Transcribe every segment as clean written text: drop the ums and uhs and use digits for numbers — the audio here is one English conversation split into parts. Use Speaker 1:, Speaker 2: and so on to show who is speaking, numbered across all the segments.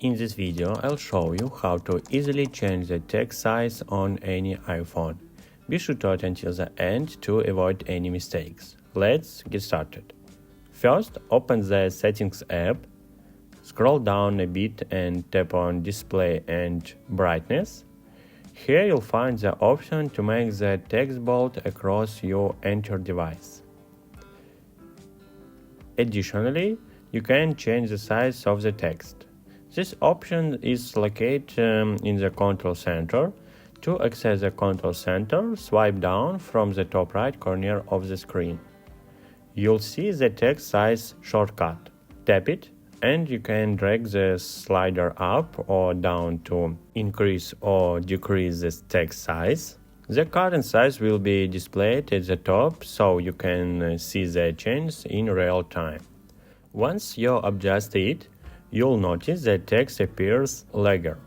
Speaker 1: In this video, I'll show you how to easily change the text size on any iPhone. Be sure to watch until the end to avoid any mistakes. Let's get started. First, open the Settings app, scroll down a bit and tap on Display and Brightness. Here you'll find the option to make the text bold across your entire device. Additionally, you can change the size of the text. This option is located in the Control Center. To access the Control Center, swipe down from the top right corner of the screen. You'll see the text size shortcut. Tap it, and you can drag the slider up or down to increase or decrease the text size. The current size will be displayed at the top, so you can see the change in real time. Once you adjust it, you'll notice that text appears larger.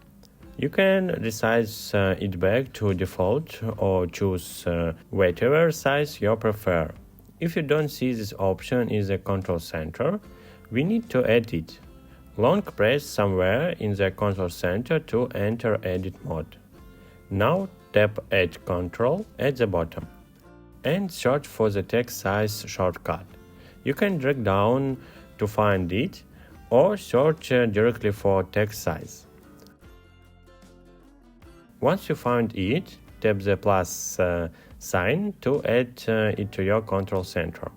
Speaker 1: You can resize it back to default or choose whatever size you prefer. If you don't see this option in the Control Center, we need to add it. Long press somewhere in the Control Center to enter edit mode. Now tap Add Control at the bottom and search for the text size shortcut. You can drag down to find it or search directly for text size. Once you find it, tap the plus sign to add it to your Control Center.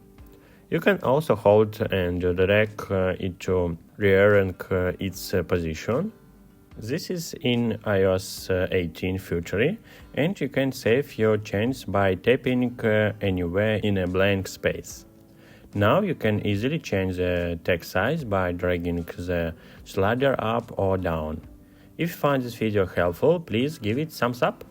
Speaker 1: You can also hold and drag it to rearrange its position. This is in iOS 18 feature, and you can save your change by tapping anywhere in a blank space. Now you can easily change the text size by dragging the slider up or down. If you find this video helpful, please give it thumbs up.